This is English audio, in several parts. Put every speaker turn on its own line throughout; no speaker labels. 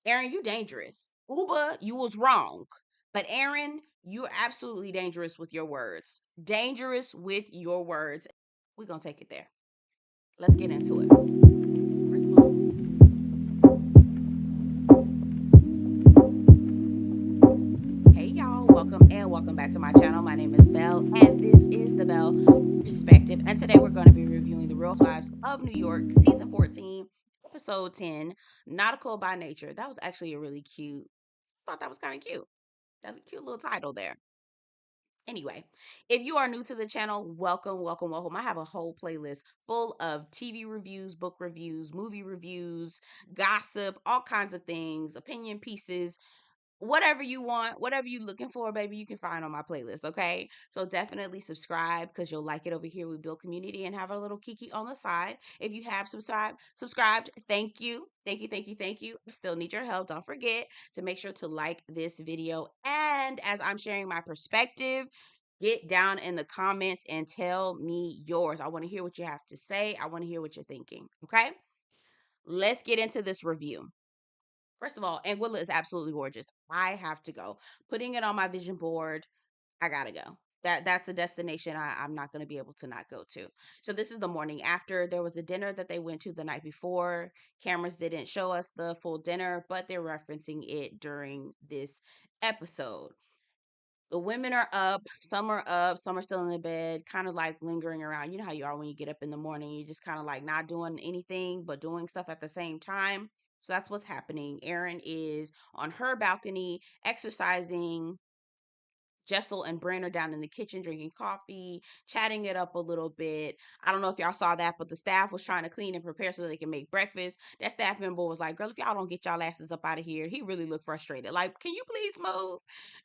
Erin, you dangerous. Ubah, you was wrong. But Erin, you're absolutely dangerous with your words. Dangerous with your words. We're going to take it there. Let's get into it. First of all, hey y'all, welcome back to my channel. My name is Belle, and this is the Belle Perspective. And today we're going to be reviewing The Real Housewives of New York, season 14, episode 10, Nautical by Nature. That was actually a really cute. I thought that was kind of cute. That was a cute little title there. Anyway, if you are new to the channel, welcome. I have a whole playlist full of TV reviews, book reviews, movie reviews, gossip, all kinds of things, opinion pieces, whatever you want, whatever you're looking for, baby, you can find on my playlist. Okay. So definitely subscribe because you'll like it over here. We build community and have a little kiki on the side. If you have subscribed, thank you. Thank you. I still need your help. Don't forget to make sure to like this video. And as I'm sharing my perspective, get down in the comments and tell me yours. I want to hear what you have to say. I want to hear what you're thinking. Okay. Let's get into this review. First of all, Anguilla is absolutely gorgeous. I have to go. Putting it on my vision board, I gotta go. That's a destination I'm not gonna be able to not go to. So this is the morning after. There was a dinner that they went to the night before. Cameras didn't show us the full dinner, but they're referencing it during this episode. The women are up, some are still in the bed, kind of like lingering around. You know how you are when you get up in the morning, you just kind of like not doing anything but doing stuff at the same time. So that's what's happening. Erin is on her balcony exercising. Jessel and Brynn are down in the kitchen drinking coffee, chatting it up a little bit. I don't know if y'all saw that, but the staff was trying to clean and prepare so they can make breakfast. That staff member was like, "Girl, if y'all don't get y'all asses up out of here," he really looked frustrated. Like, "Can you please move?"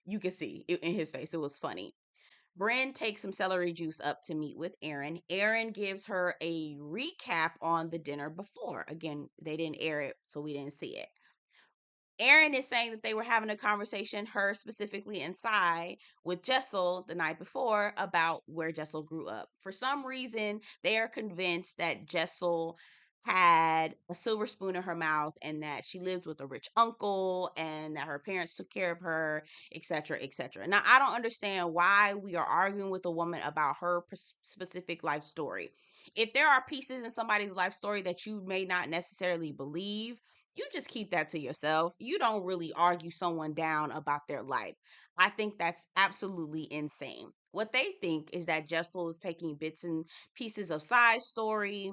You can see it in his face. It was funny. Brynn takes some celery juice up to meet with Erin. Erin gives her a recap on the dinner before. Again, they didn't air it, so we didn't see it. Erin is saying that they were having a conversation, her specifically and Sai, with Jessel the night before about where Jessel grew up. For some reason, they are convinced that Jessel had a silver spoon in her mouth and that she lived with a rich uncle and that her parents took care of her, etc., etc. Now, I don't understand why we are arguing with a woman about her specific life story. If there are pieces in somebody's life story that you may not necessarily believe, you just keep that to yourself. You don't really argue someone down about their life. I think that's absolutely insane. What they think is that Jessel is taking bits and pieces of Sai's story,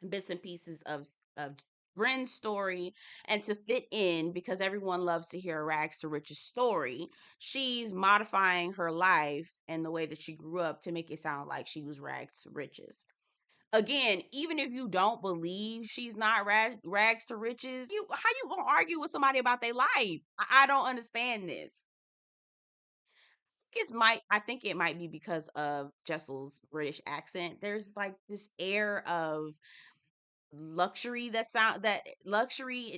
bits and pieces of Brynn's story, and to fit in because everyone loves to hear a rags to riches story, she's modifying her life and the way that she grew up to make it sound like she was rags to riches. Again, even if you don't believe she's not rags to riches, you how you gonna argue with somebody about their life? I don't understand this. I think it might be because of Jessel's British accent. There's like this air of luxury and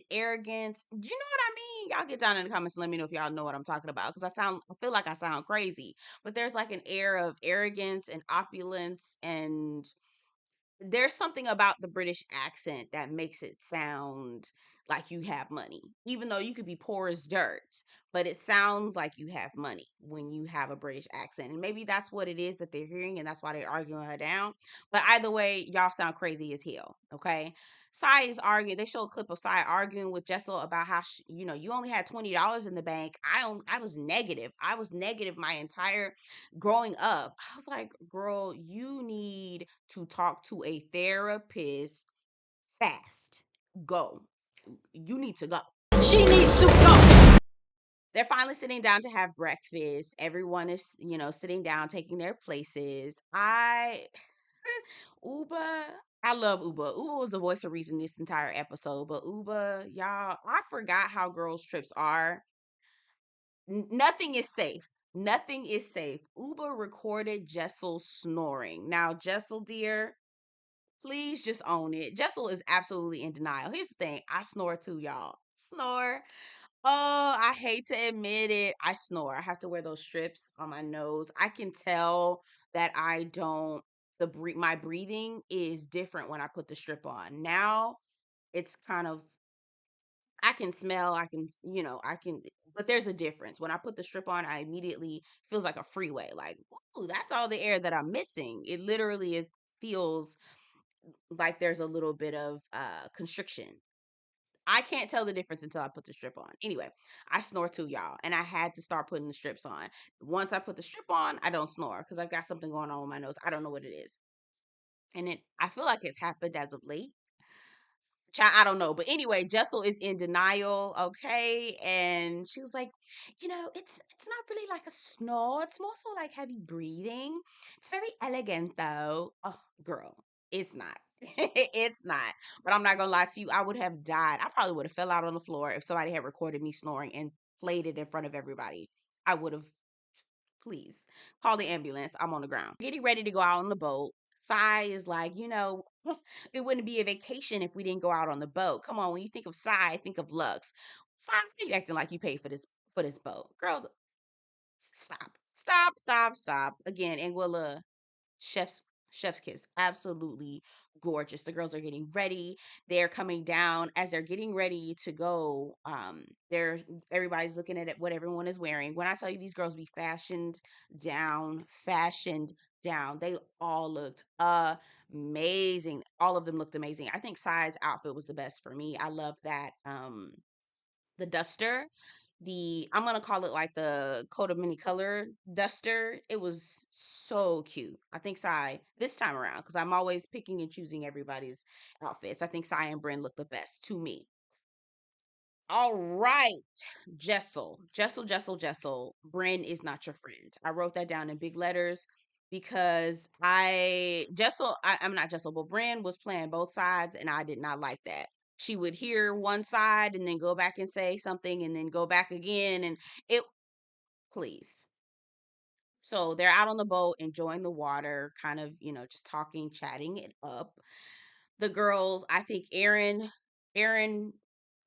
arrogance. Do you know what I mean? Y'all get down in the comments and let me know if y'all know what I'm talking about because I feel like I sound crazy, but there's like an air of arrogance and opulence, and there's something about the British accent that makes it sound like you have money, even though you could be poor as dirt, but it sounds like you have money when you have a British accent. And maybe that's what it is that they're hearing, and that's why they're arguing her down. But either way, y'all sound crazy as hell. Okay. Sai is arguing. They show a clip of Sai arguing with Jessel about how you only had $20 in the bank. I was negative. I was negative my entire growing up. I was like, girl, you need to talk to a therapist fast. Go. You need to go. She needs to go. They're finally sitting down to have breakfast. Everyone is, sitting down, taking their places. Ubah, I love Ubah. Ubah was the voice of reason this entire episode, but Ubah, y'all, I forgot how girls' trips are. Nothing is safe. Nothing is safe. Ubah recorded Jessel snoring. Now, Jessel, dear, please just own it. Jessel is absolutely in denial. Here's the thing. I snore too, y'all. Snore. Oh, I hate to admit it. I snore. I have to wear those strips on my nose. I can tell that I don't my breathing is different when I put the strip on. Now it's kind of I can smell, I can, I can, but there's a difference. When I put the strip on, I immediately feels like a freeway. Like, ooh, that's all the air that I'm missing. It literally feels like there's a little bit of constriction. I can't tell the difference until I put the strip on. Anyway, I snore too, y'all, and I had to start putting the strips on. Once I put the strip on, I don't snore because I've got something going on with my nose. I don't know what it is, and I feel like it's happened as of late. I don't know. But anyway, Jessel is in denial, okay? And she was like, it's not really like a snore. It's more so like heavy breathing. It's very elegant though. Oh, girl, it's not. It's not. But I'm not gonna lie to you, I would have died. I probably would have fell out on the floor if somebody had recorded me snoring and played it in front of everybody. I would have, please call the ambulance. I'm on the ground. Getting ready to go out on the boat. Sai is like, it wouldn't be a vacation if we didn't go out on the boat. Come on, when you think of Sai, think of Lux. Sai, why you acting like you paid for this boat? Girl, stop. Stop, stop, stop. Again, Anguilla, chef's chef's kiss, absolutely gorgeous. The girls are getting ready, they're coming down. As they're getting ready to go, they're everybody's looking at what everyone is wearing. When I tell you, these girls be fashioned down, they all looked amazing. All of them looked amazing. I think Sai's outfit was the best for me. I love that the duster, I'm gonna call it like the coat of many color duster. It was so cute. I think Sai this time around, because I'm always picking and choosing everybody's outfits. I think Sai and Brynn look the best to me. All right, Jessel. Brynn is not your friend. I wrote that down in big letters because I'm not Jessel, but Brynn was playing both sides, and I did not like that. She would hear one side and then go back and say something and then go back again, and it, please. So they're out on the boat enjoying the water, kind of, just talking, chatting it up. The girls, I think Erin,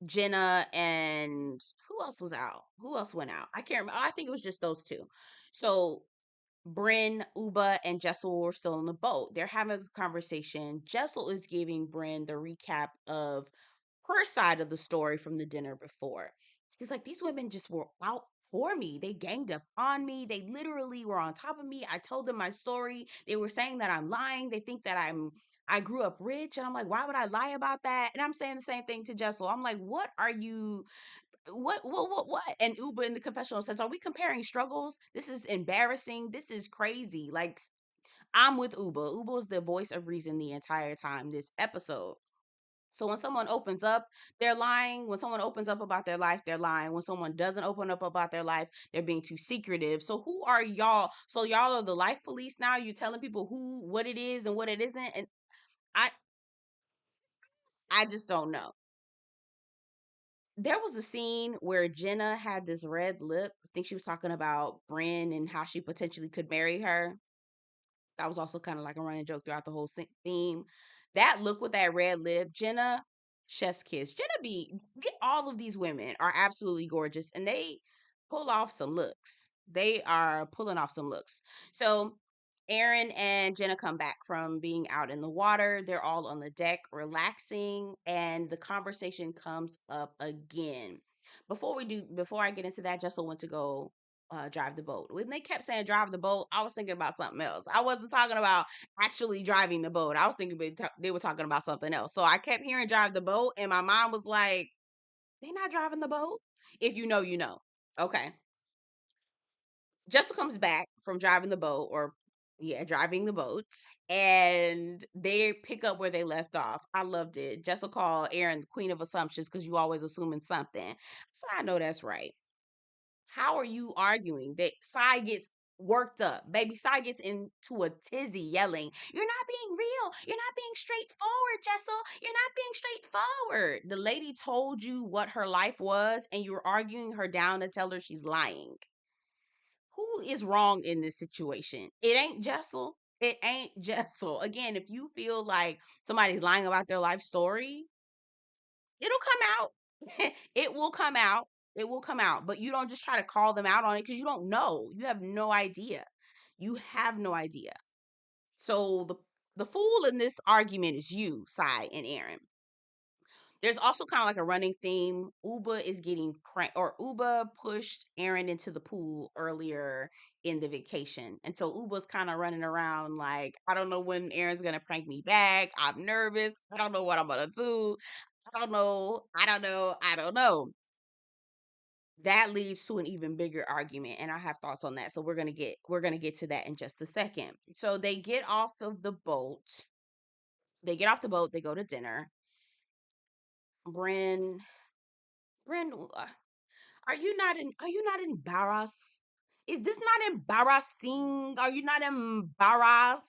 Jenna, and who else was out? Who else went out? I can't remember. I think it was just those two. So Brynn, Ubah, and Jessel were still on the boat. They're having a conversation. Jessel is giving Brynn the recap of her side of the story from the dinner before. He's like, these women just were out for me. They ganged up on me. They literally were on top of me. I told them my story. They were saying that I'm lying. They think that I grew up rich. And I'm like, why would I lie about that? And I'm saying the same thing to Jessel. I'm like, what are you? What? And Uber in the confessional says, are we comparing struggles? This is embarrassing. This is crazy. Like, I'm with Uber. Uber is the voice of reason the entire time this episode. So when someone opens up, they're lying. When someone opens up about their life, they're lying. When someone doesn't open up about their life, they're being too secretive. So who are y'all? So y'all are the life police now. You're telling people what it is and what it isn't. And I I just don't know. There was a scene where Jenna had this red lip. I think she was talking about Brynn and how she potentially could marry her. That was also kind of like a running joke throughout the whole theme. That look with that red lip, Jenna, chef's kiss. All of these women are absolutely gorgeous and they pull off some looks. They are pulling off some looks. So Erin and Jenna come back from being out in the water. They're all on the deck relaxing, and the conversation comes up again. Before I get into that, Jessel went to go drive the boat. When they kept saying drive the boat, I was thinking about something else. I wasn't talking about actually driving the boat. I was thinking they were talking about something else. So I kept hearing drive the boat, and my mind was like, they not driving the boat? If you know, you know. Okay. Jessica comes back from driving the boat, or yeah, driving the boat, and they pick up where they left off. I loved it. Jessica called Erin the queen of assumptions because you always assuming something. So I know that's right. How are you arguing that Sai gets worked up? Baby Sai gets into a tizzy yelling, you're not being real. You're not being straightforward, Jessel. You're not being straightforward. The lady told you what her life was, and you're arguing her down to tell her she's lying. Who is wrong in this situation? It ain't Jessel. It ain't Jessel. Again, if you feel like somebody's lying about their life story, it'll come out. It will come out. It will come out. But you don't just try to call them out on it because you don't know. You have no idea. You have no idea. So the fool in this argument is you, Sai and Erin. There's also kind of like a running theme. Ubah is getting pranked, or Ubah pushed Erin into the pool earlier in the vacation. And so Ubah's kind of running around like, I don't know when Erin's going to prank me back. I'm nervous. I don't know what I'm going to do. I don't know. I don't know. I don't know. That leads to an even bigger argument, and I have thoughts on that. So we're going to get to that in just a second. So they get off of the boat. They get off the boat, they go to dinner. Brynn Brynn, are you not embarrassed? Is this not embarrassing? Are you not embarrassed?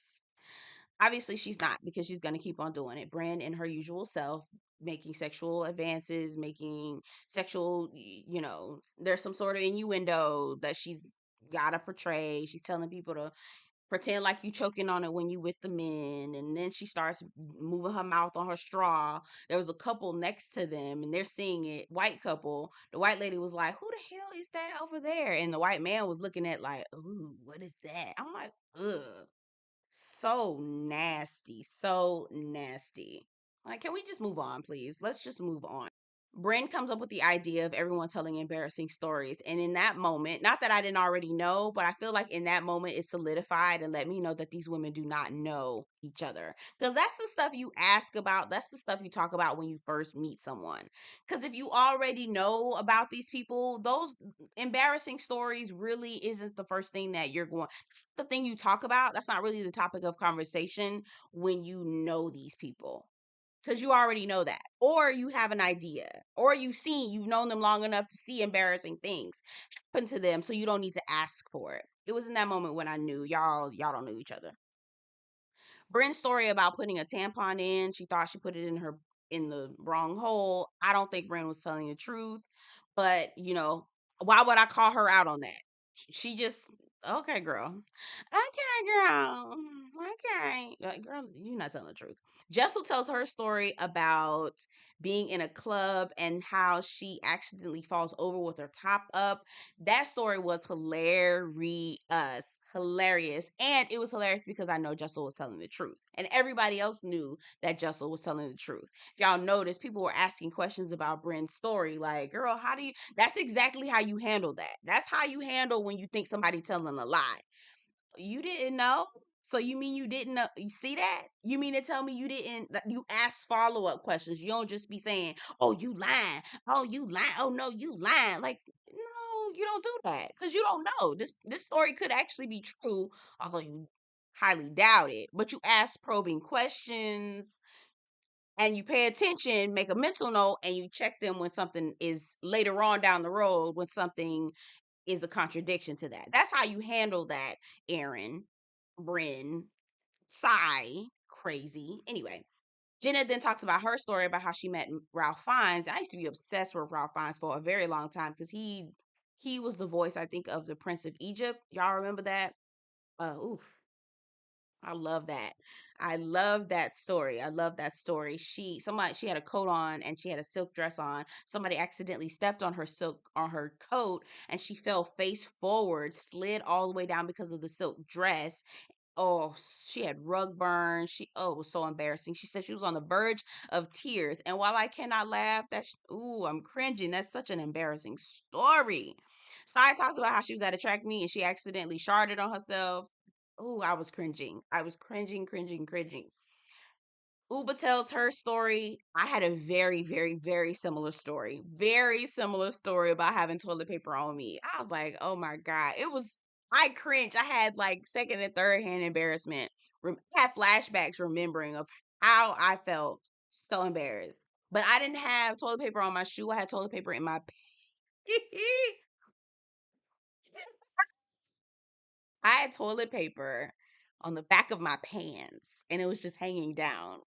Obviously, she's not, because she's gonna keep on doing it. Brynn, in her usual self, making sexual advances, making sexual, there's some sort of innuendo that she's gotta portray. She's telling people to pretend like you choking on it when you with the men, and then she starts moving her mouth on her straw. There was a couple next to them and they're seeing it, white couple. The white lady was like, who the hell is that over there? And the white man was looking at like, ooh, what is that? I'm like, ugh, so nasty, so nasty. Like, can we just move on, please? Let's just move on. Bryn comes up with the idea of everyone telling embarrassing stories. And in that moment, not that I didn't already know, but I feel like in that moment it solidified and let me know that these women do not know each other. Because that's the stuff you ask about. That's the stuff you talk about when you first meet someone. Because if you already know about these people, those embarrassing stories really isn't the first thing that you're going, the thing you talk about. That's not really the topic of conversation when you know these people, because you already know that, or you have an idea, or you've known them long enough to see embarrassing things happen to them, so you don't need to ask for it. It was in that moment when I knew y'all don't know each other. Bryn's story about putting a tampon in, she thought she put it in the wrong hole. I don't think Brynn was telling the truth, but why would I call her out on that? She just, okay, girl. Okay, girl. Okay. Like, girl, you're not telling the truth. Jessel tells her story about being in a club and how she accidentally falls over with her top up. That story was hilarious. And it was hilarious because I know Jessel was telling the truth. And everybody else knew that Jessel was telling the truth. If y'all noticed, people were asking questions about Bryn's story. Like, girl, that's exactly how you handle that. That's how you handle when you think somebody telling a lie. You didn't know? So you mean you didn't know? You see that? You mean to tell me you didn't? You ask follow-up questions. You don't just be saying, "Oh, you lying. Oh, you lying. Oh no, you lying." Like, no, you don't do that because you don't know. This story could actually be true, although you highly doubt it. But you ask probing questions and you pay attention, make a mental note, and you check them when something is later on down the road, when something is a contradiction to that. That's how you handle that, Erin, Brynn, Sai, crazy. Anyway, Jenna then talks about her story about how she met Ralph Fiennes. I used to be obsessed with Ralph Fiennes for a very long time because he was the voice, I think, of the Prince of Egypt. Y'all remember that? Oof. I love that. I love that story. I love that story. She had a coat on and she had a silk dress on. Somebody accidentally stepped on her coat, and she fell face forward, slid all the way down because of the silk dress. Oh, she had rug burn. It was so embarrassing. She said she was on the verge of tears. And while I cannot laugh, I'm cringing. That's such an embarrassing story. Sai talks about how she was at a track meet and she accidentally sharded on herself. Oh, I was cringing. I was cringing, cringing, cringing. Ubah tells her story. I had a very, very, very similar story. Very similar story about having toilet paper on me. I was like, oh my God. I cringed. I had like second and third hand embarrassment. I had flashbacks remembering of how I felt, so embarrassed. But I didn't have toilet paper on my shoe. I had toilet paper in my I had toilet paper on the back of my pants and it was just hanging down.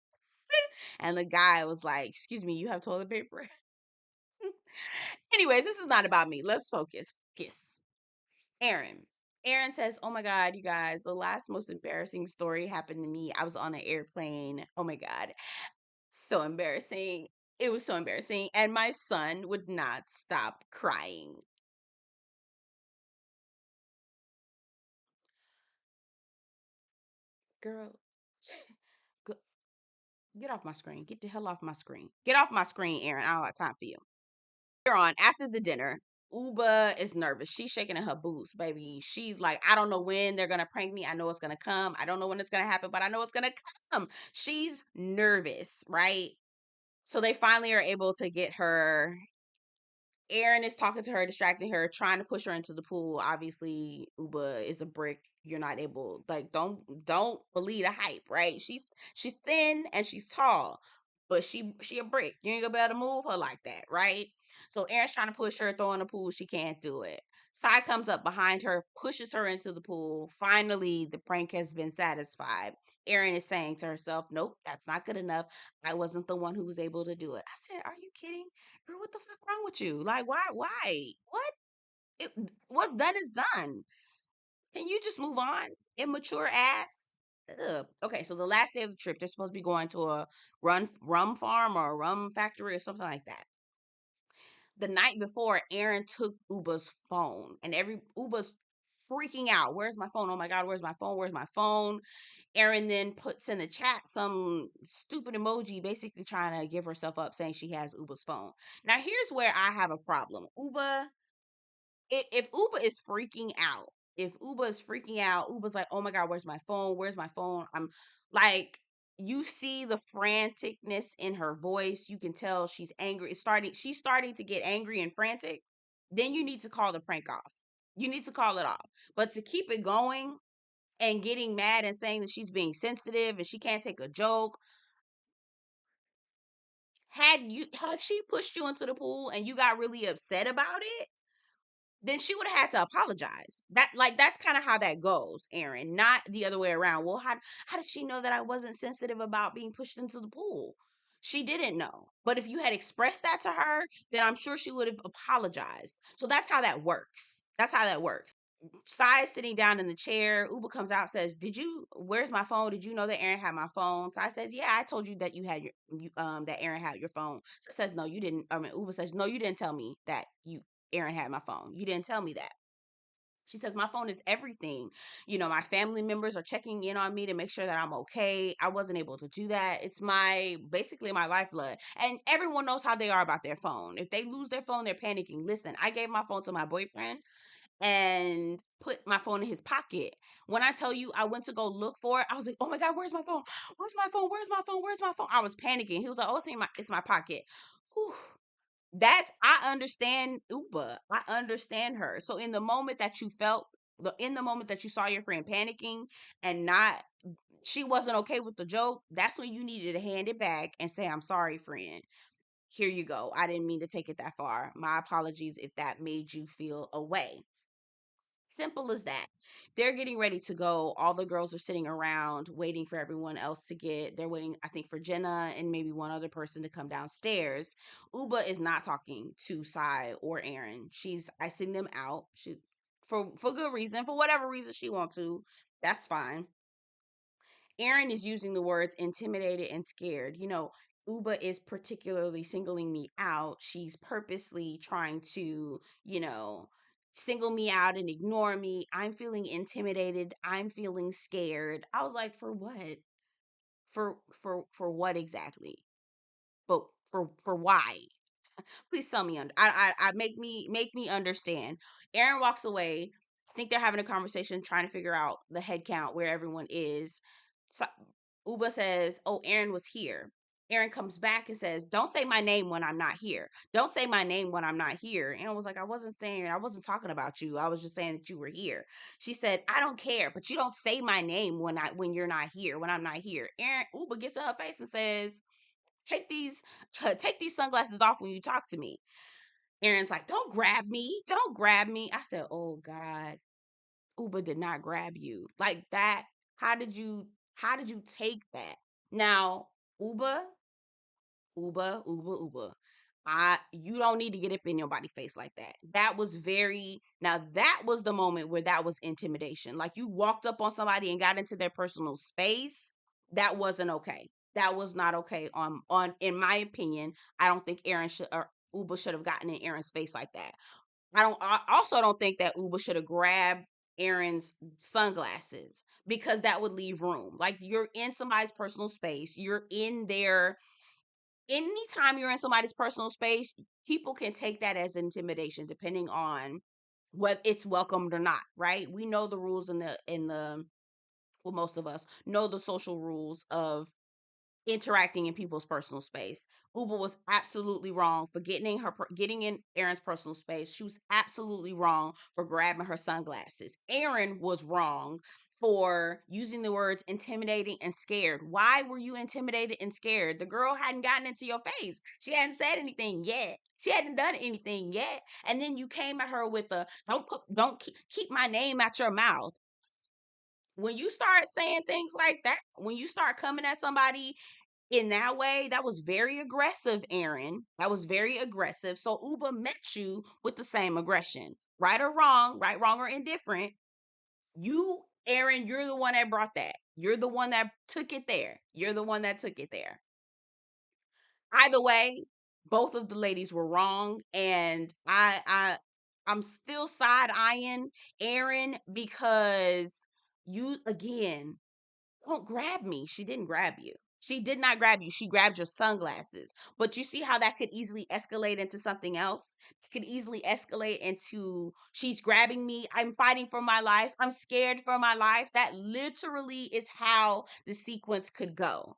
And the guy was like, "Excuse me, you have toilet paper?" Anyway, this is not about me. Let's focus. Focus. Erin. Erin says, "Oh my God, you guys, the last most embarrassing story happened to me. I was on an airplane. Oh my God. So embarrassing. It was so embarrassing. And my son would not stop crying." Girl. Get off my screen. Get the hell off my screen. Get off my screen, Erin. I don't have time for you. You're on after the dinner. Ubah is nervous. She's shaking in her boots, baby. She's like, I don't know when they're gonna prank me. I know it's gonna come. I don't know when it's gonna happen, but I know it's gonna come. She's nervous, right? So they finally are able to get her. Erin is talking to her, distracting her, trying to push her into the pool. Obviously, Ubah is a brick. You're not able, like, don't believe the hype, right? She's thin and she's tall, but she a brick. You ain't gonna be able to move her like that, right? So Erin's trying to push her, throw in the pool. She can't do it. Sai comes up behind her, pushes her into the pool. Finally, the prank has been satisfied. Erin is saying to herself, "Nope, that's not good enough. I wasn't the one who was able to do it." I said, "Are you kidding? Girl, what the fuck wrong with you? Like, why? What? It, what's done is done. Can you just move on? Immature ass." Ugh. Okay, so the last day of the trip, they're supposed to be going to a rum farm or a rum factory or something like that. The night before, Erin took Ubah's phone, and every Ubah's freaking out. Where's my phone? Oh my god, where's my phone? Where's my phone? Erin then puts in the chat some stupid emoji, basically trying to give herself up, saying she has Ubah's phone. Now, here's where I have a problem. If Ubah is freaking out, Ubah's like, oh my God, where's my phone? Where's my phone? I'm like, you see the franticness in her voice. You can tell she's angry. She's starting to get angry and frantic. Then you need to call the prank off. You need to call it off. But to keep it going and getting mad and saying that she's being sensitive and she can't take a joke, had she pushed you into the pool and you got really upset about it, then she would have had to apologize. That's kind of how that goes, Erin, not the other way around. Well, how did she know that I wasn't sensitive about being pushed into the pool? She didn't know. But if you had expressed that to her, then I'm sure she would have apologized. So that's how that works. That's how that works. Sai is sitting down in the chair. Ubah comes out, says, where's my phone? Did you know that Erin had my phone? Sai says, yeah, I told you that that Erin had your phone. Sai says, no, you didn't. Ubah says, no, you didn't tell me that Erin had my phone. You didn't tell me that. She says, my phone is everything. My family members are checking in on me to make sure that I'm okay. I wasn't able to do that. It's basically my lifeblood. And everyone knows how they are about their phone. If they lose their phone, they're panicking. Listen, I gave my phone to my boyfriend and put my phone in his pocket. When I tell you I went to go look for it, I was like, oh my God, where's my phone? Where's my phone? Where's my phone? Where's my phone? I was panicking. He was like, oh, it's my pocket. Whew. I understand Ubah. I understand her. So in the moment that in the moment that you saw your friend panicking and she wasn't okay with the joke, that's when you needed to hand it back and say, I'm sorry, friend. Here you go. I didn't mean to take it that far. My apologies if that made you feel away. Simple as that. They're getting ready to go. All the girls are sitting around waiting for everyone else they're waiting, I think, for Jenna and maybe one other person to come downstairs. Ubah is not talking to Sai or Erin. She's icing them out. For good reason, for whatever reason she wants to. That's fine. Erin is using the words intimidated and scared. Ubah is particularly singling me out. She's purposely trying to, single me out and ignore me. I'm feeling intimidated. I'm feeling scared. I was like, for what? For what exactly? But for why? Please tell me. I make me understand. Erin walks away. I think they're having a conversation, trying to figure out the head count where everyone is. So, Ubah says, "Oh, Erin was here." Erin comes back and says, "Don't say my name when I'm not here. Don't say my name when I'm not here." Erin was like, I wasn't talking about you. I was just saying that you were here. She said, "I don't care, but you don't say my name when you're not here, when I'm not here." Ubah gets in her face and says, take these take these sunglasses off when you talk to me. Erin's like, don't grab me. Don't grab me. I said, oh God, Ubah did not grab you. Like that. How did you take that? Now, Ubah, Ubah. You don't need to get up in nobody's face like that. That was the moment where that was intimidation. Like you walked up on somebody and got into their personal space. That wasn't okay. That was not okay. In my opinion, I don't think Erin should or Ubah should have gotten in Erin's face like that. I also don't think that Ubah should have grabbed Erin's sunglasses because that would leave room. Like, you're in somebody's personal space, you're in their anytime you're in somebody's personal space, people can take that as intimidation depending on whether it's welcomed or not, right? We know the rules in the well, most of us know the social rules of interacting in people's personal space. Ubah was absolutely wrong for getting in Erin's personal space. She was absolutely wrong for grabbing her sunglasses. Erin was wrong for using the words intimidating and scared. Why were you intimidated and scared? The girl hadn't gotten into your face. She hadn't said anything yet. She hadn't done anything yet. And then you came at her with a don't keep my name out your mouth. When you start saying things like that, when you start coming at somebody in that way, that was very aggressive, Erin. That was very aggressive. So Ubah met you with the same aggression. Right or wrong, right, wrong, or indifferent. You, Erin, you're the one that brought that. You're the one that took it there. You're the one that took it there. Either way, both of the ladies were wrong. And I'm still side eyeing Erin because you again don't grab me. She didn't grab you. She did not grab you. She grabbed your sunglasses. But you see how that could easily escalate into something else? It could easily escalate into she's grabbing me. I'm fighting for my life. I'm scared for my life. That literally is how the sequence could go.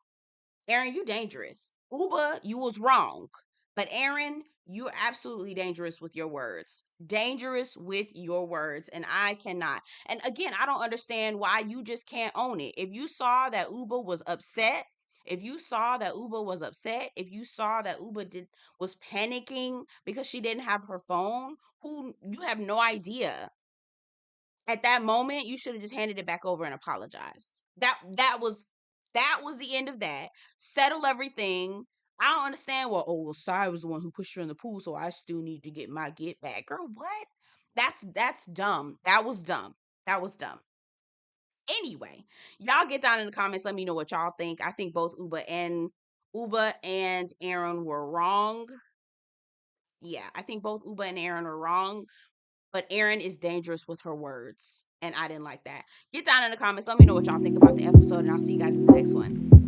Erin, you dangerous. Ubah, you was wrong. But Erin, you're absolutely dangerous with your words. Dangerous with your words. And I cannot. And again, I don't understand why you just can't own it. If you saw that Ubah was upset, if you saw that Ubah was upset, if you saw that was panicking because she didn't have her phone, who you have no idea. At that moment, you should have just handed it back over and apologized. That was the end of that. Settle everything. I don't understand. Well, Sai was the one who pushed her in the pool, so I still need to get my get back. Girl, what? That's dumb. That was dumb. That was dumb. Anyway, y'all get down in the comments. Let me know what y'all think. I think both Ubah and Erin were wrong. Yeah, I think both Ubah and Erin are wrong. But Erin is dangerous with her words, and I didn't like that. Get down in the comments. Let me know what y'all think about the episode, and I'll see you guys in the next one.